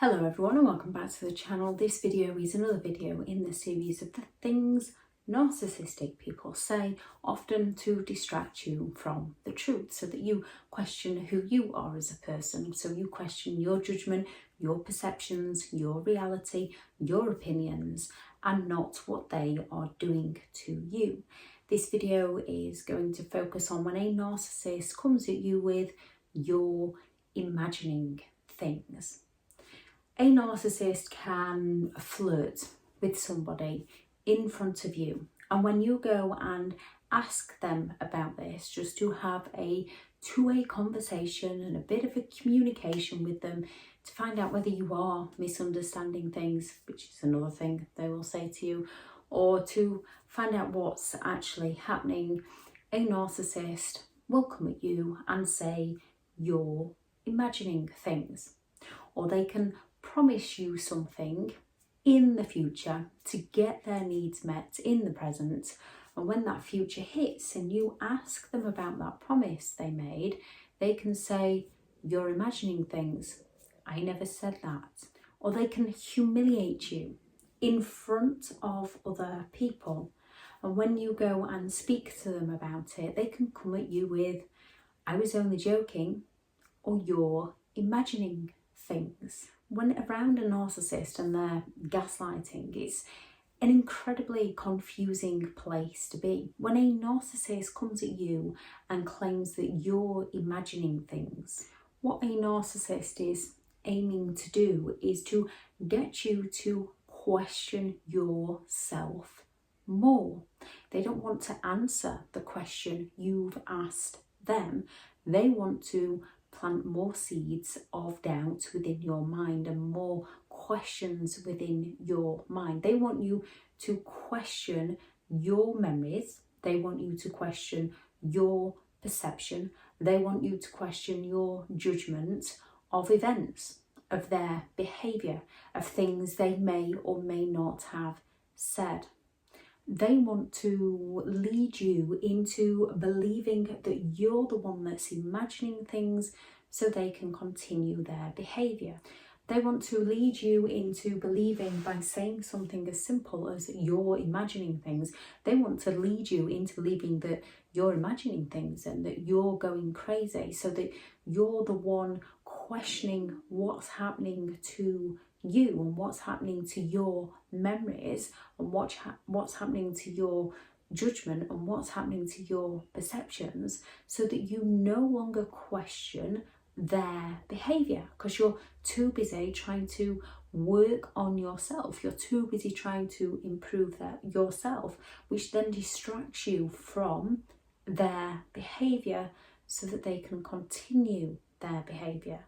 Hello everyone and welcome back to the channel. This video is another video in the series of the things narcissistic people say, often to distract you from the truth, so that you question who you are as a person. So you question your judgment, your perceptions, your reality, your opinions, and not what they are doing to you. This video is going to focus on when a narcissist comes at you with "you're imagining things." A narcissist can flirt with somebody in front of you, and when you go and ask them about this, just to have a two-way conversation and a bit of a communication with them to find out whether you are misunderstanding things, which is another thing they will say to you, or to find out what's actually happening, a narcissist will come at you and say you're imagining things, or they can promise you something in the future to get their needs met in the present, and when that future hits and you ask them about that promise they made, they can say you're imagining things, I never said that. Or they can humiliate you in front of other people, and when you go and speak to them about it, they can come at you with I was only joking, or you're imagining things. When around a narcissist and their gaslighting, it's an incredibly confusing place to be. When a narcissist comes at you and claims that you're imagining things, what a narcissist is aiming to do is to get you to question yourself more. They don't want to answer the question you've asked them. They want to plant more seeds of doubt within your mind and more questions within your mind. They want you to question your memories. They want you to question your perception. They want you to question your judgment of events, of their behaviour, of things they may or may not have said. They want to lead you into believing that you're the one that's imagining things so they can continue their behaviour. They want to lead you into believing, by saying something as simple as you're imagining things, they want to lead you into believing that you're imagining things and that you're going crazy, so that you're the one questioning what's happening to you and what's happening to your memories and what's happening to your judgment and what's happening to your perceptions, so that you no longer question their behaviour, because you're too busy trying to work on yourself. You're too busy trying to improve yourself, which then distracts you from their behaviour so that they can continue their behaviour.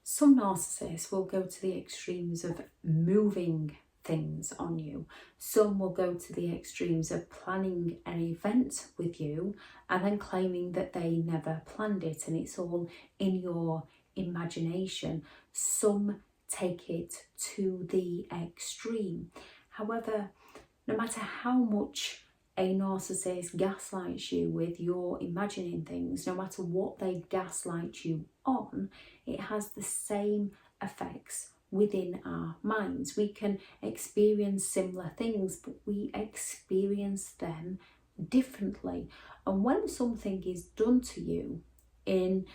Some narcissists will go to the extremes of moving things on you. Some will go to the extremes of planning an event with you and then claiming that they never planned it and it's all in your imagination. Some take it to the extreme. However, no matter how much a narcissist gaslights you with you're imagining things, no matter what they gaslight you on, it has the same effects within our minds. We can experience similar things, but we experience them differently. And when something is done to you in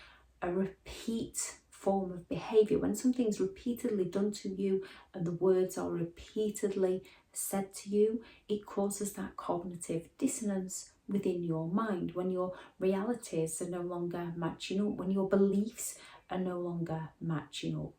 a repeat form of behaviour, when something's repeatedly done to you and the words are repeatedly said to you, it causes that cognitive dissonance within your mind, when your realities are no longer matching up, when your beliefs are no longer matching up.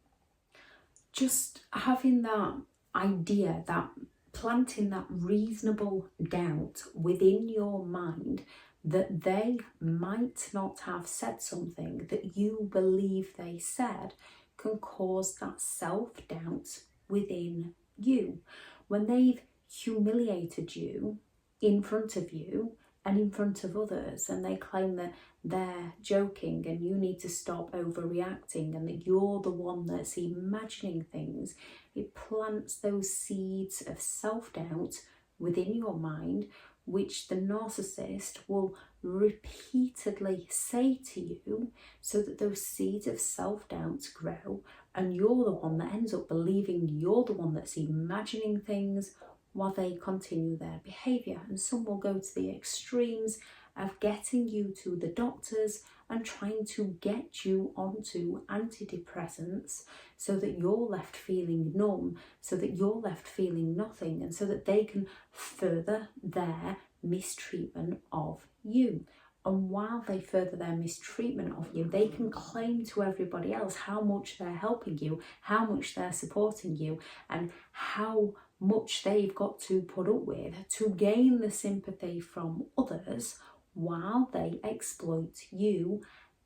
Just having that idea, that planting that reasonable doubt within your mind that they might not have said something that you believe they said, can cause that self-doubt within you. When they've humiliated you in front of you and in front of others, and they claim that they're joking and you need to stop overreacting and that you're the one that's imagining things, it plants those seeds of self-doubt within your mind, which the narcissist will repeatedly say to you, so that those seeds of self-doubt grow and you're the one that ends up believing you're the one that's imagining things while they continue their behaviour. And some will go to the extremes of getting you to the doctors and trying to get you onto antidepressants so that you're left feeling numb, so that you're left feeling nothing, and so that they can further their mistreatment of you. And while they further their mistreatment of you, they can claim to everybody else how much they're helping you, how much they're supporting you, and how much they've got to put up with to gain the sympathy from others, while they exploit you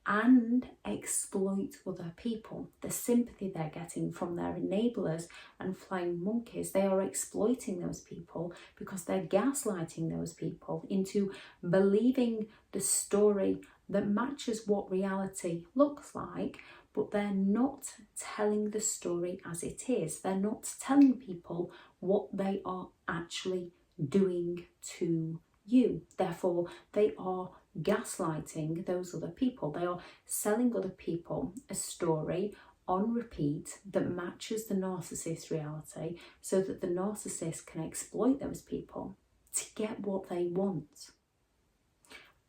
and exploit other people. The sympathy they're getting from their enablers and flying monkeys, they are exploiting those people because they're gaslighting those people into believing the story that matches what reality looks like, but they're not telling the story as it is. They're not telling people what they are actually doing to you. Therefore, they are gaslighting those other people. They are selling other people a story on repeat that matches the narcissist reality, so that the narcissist can exploit those people to get what they want.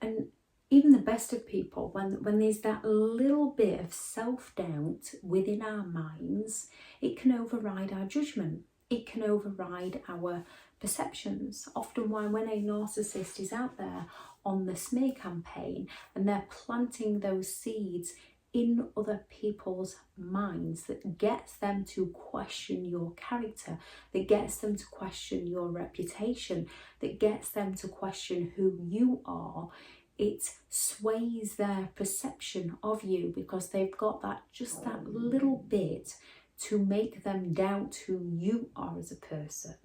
And even the best of people, when there's that little bit of self-doubt within our minds, it can override our judgment. It can override our perceptions. Often when a narcissist is out there on the smear campaign and they're planting those seeds in other people's minds that gets them to question your character, that gets them to question your reputation, that gets them to question who you are, it sways their perception of you, because they've got just that little bit to make them doubt who you are as a person.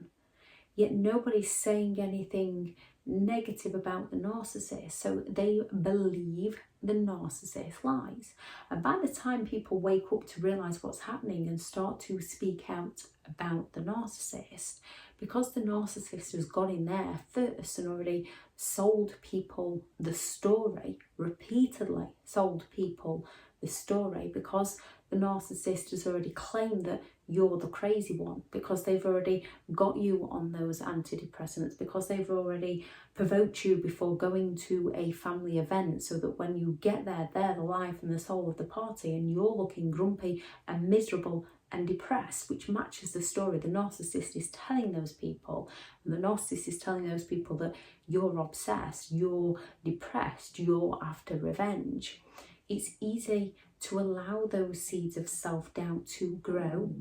Yet nobody's saying anything negative about the narcissist, so they believe the narcissist lies. And by the time people wake up to realise what's happening and start to speak out about the narcissist, because the narcissist has got in there first and already sold people the story, repeatedly sold people the story, because the narcissist has already claimed that you're the crazy one, because they've already got you on those antidepressants, because they've already provoked you before going to a family event, so that when you get there, they're the life and the soul of the party and you're looking grumpy and miserable and depressed, which matches the story the narcissist is telling those people. And the narcissist is telling those people that you're obsessed, you're depressed, you're after revenge. It's easy to allow those seeds of self-doubt to grow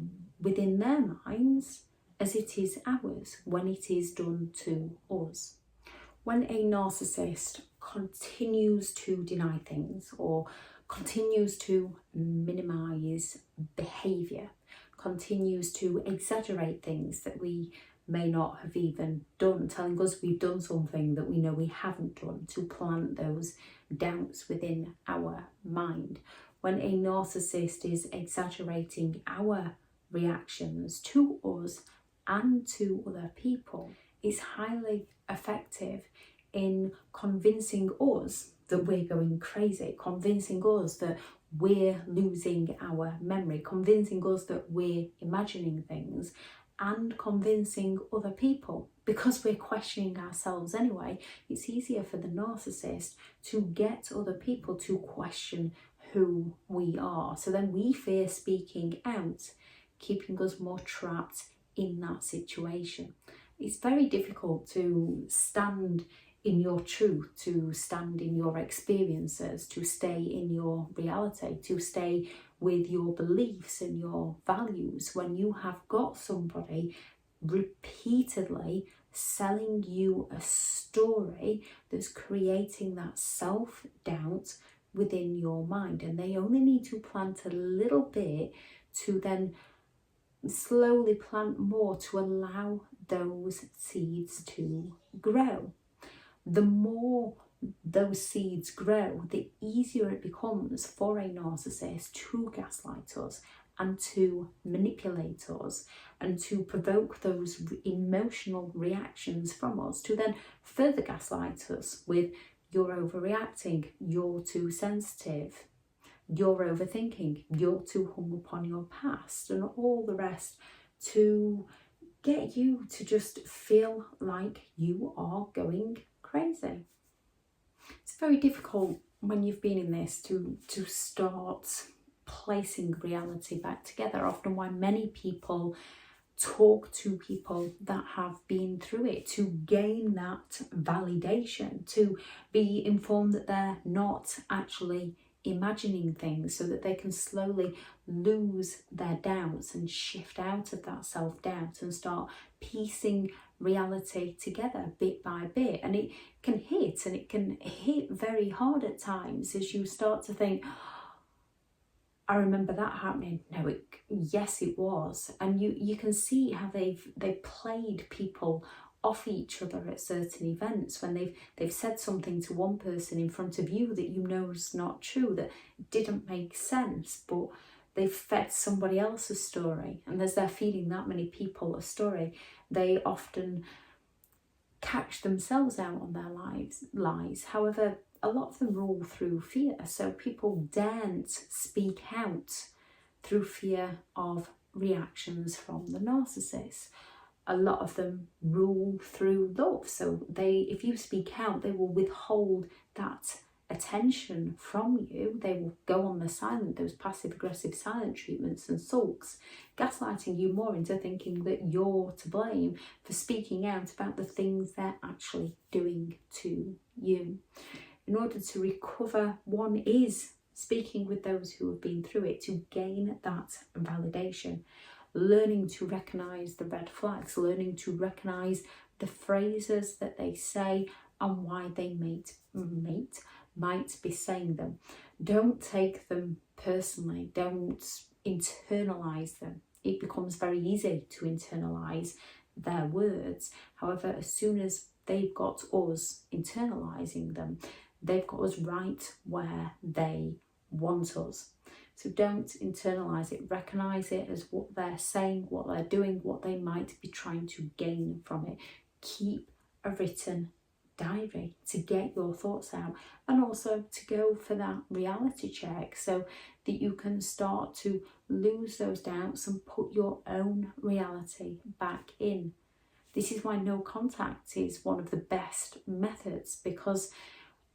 within their minds as it is ours when it is done to us. When a narcissist continues to deny things or continues to minimise behaviour, continues to exaggerate things that we may not have even done, telling us we've done something that we know we haven't done, to plant those doubts within our mind. When a narcissist is exaggerating our reactions to us and to other people, it's highly effective in convincing us that we're going crazy, convincing us that we're losing our memory, convincing us that we're imagining things, and convincing other people. Because we're questioning ourselves anyway, it's easier for the narcissist to get other people to question who we are. So then we fear speaking out, keeping us more trapped in that situation. It's very difficult to stand in your truth, to stand in your experiences, to stay in your reality, to stay with your beliefs and your values when you have got somebody repeatedly selling you a story that's creating that self-doubt within your mind. And they only need to plant a little bit to then slowly plant more to allow those seeds to grow. The more those seeds grow, the easier it becomes for a narcissist to gaslight us and to manipulate us and to provoke those emotional reactions from us, to then further gaslight us with you're overreacting, you're too sensitive, you're overthinking, you're too hung up on your past, and all the rest to get you to just feel like you are going crazy. It's very difficult when you've been in this to start placing reality back together. Often why many people talk to people that have been through it, to gain that validation, to be informed that they're not actually imagining things, so that they can slowly lose their doubts and shift out of that self-doubt and start piecing reality together bit by bit. And it can hit very hard at times as you start to think, I remember that happening. No, yes, it was. And you can see how they've played people off each other at certain events, when they've said something to one person in front of you that you know is not true, that didn't make sense, but they've fed somebody else a story. And as they're feeding that many people a story, they often catch themselves out on their lies. However, a lot of them rule through fear. So people daren't speak out through fear of reactions from the narcissist. A lot of them rule through love. So if you speak out, they will withhold that attention from you. They will go on the silent, those passive aggressive silent treatments and sulks, gaslighting you more into thinking that you're to blame for speaking out about the things they're actually doing to you. In order to recover, one is speaking with those who have been through it to gain that validation, learning to recognise the red flags, learning to recognise the phrases that they say and why they might be saying them. Don't take them personally. Don't internalise them. It becomes very easy to internalise their words. However, as soon as they've got us internalising them, they've got us right where they want us. So don't internalise it. Recognise it as what they're saying, what they're doing, what they might be trying to gain from it. Keep a written diary to get your thoughts out, and also to go for that reality check so that you can start to lose those doubts and put your own reality back in. This is why no contact is one of the best methods, because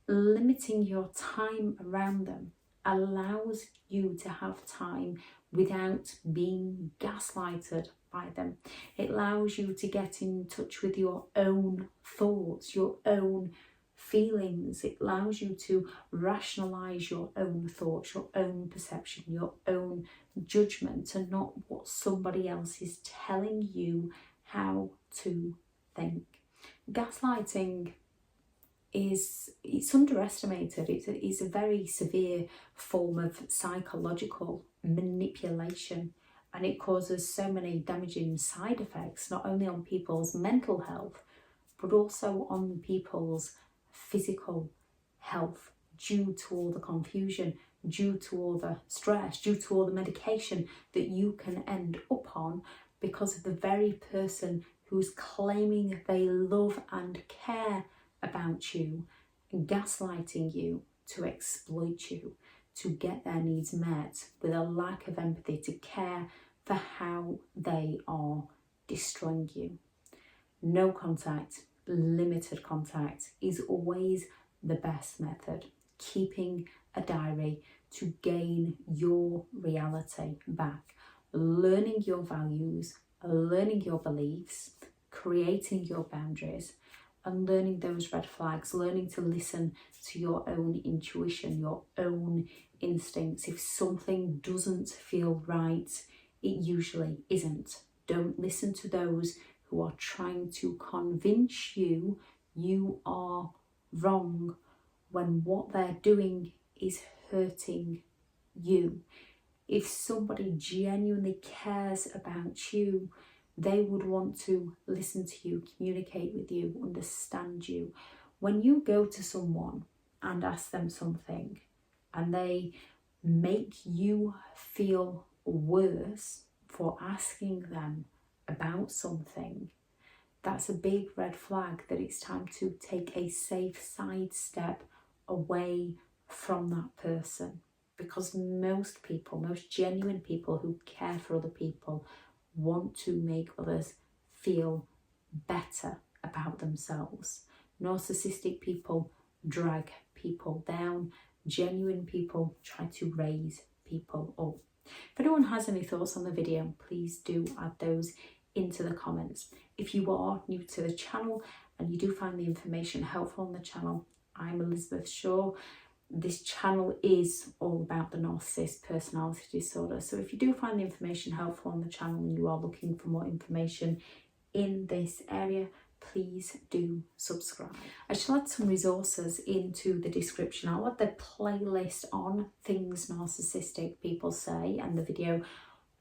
limiting your time around them allows you to have time without being gaslighted by them. It allows you to get in touch with your own thoughts, your own feelings. It allows you to rationalise your own thoughts, your own perception, your own judgment, and not what somebody else is telling you how to think. Gaslighting it's underestimated. It's a very severe form of psychological manipulation, and it causes so many damaging side effects, not only on people's mental health, but also on people's physical health, due to all the confusion, due to all the stress, due to all the medication that you can end up on because of the very person who's claiming they love and care about you, gaslighting you to exploit you, to get their needs met with a lack of empathy, to care for how they are destroying you. No contact, limited contact is always the best method. Keeping a diary to gain your reality back, learning your values, learning your beliefs, creating your boundaries, and learning those red flags, learning to listen to your own intuition, your own instincts. If something doesn't feel right, it usually isn't. Don't listen to those who are trying to convince you you are wrong when what they're doing is hurting you. If somebody genuinely cares about you, they would want to listen to you, communicate with you, understand you. When you go to someone and ask them something and they make you feel worse for asking them about something, that's a big red flag that it's time to take a safe sidestep away from that person. because most people, most genuine people who care for other people, want to make others feel better about themselves. Narcissistic people drag people down. Genuine people try to raise people up. If anyone has any thoughts on the video, please do add those into the comments. If you are new to the channel and you do find the information helpful on the channel, I'm Elizabeth Shaw. This channel is all about the narcissist personality disorder. So if you do find the information helpful on the channel and you are looking for more information in this area, please do subscribe. I shall add some resources into the description. I'll add the playlist on things narcissistic people say and the video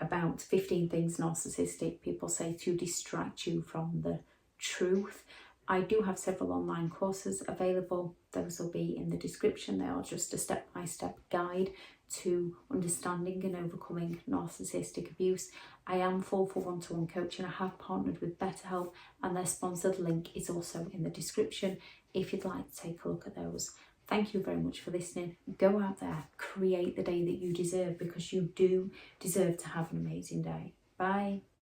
about 15 things narcissistic people say to distract you from the truth. I do have several online courses available. Those will be in the description. They are just a step-by-step guide to understanding and overcoming narcissistic abuse. I am full for one-to-one coaching. I have partnered with BetterHelp and their sponsored link is also in the description if you'd like to take a look at those. Thank you very much for listening. Go out there, create the day that you deserve, because you do deserve to have an amazing day. Bye.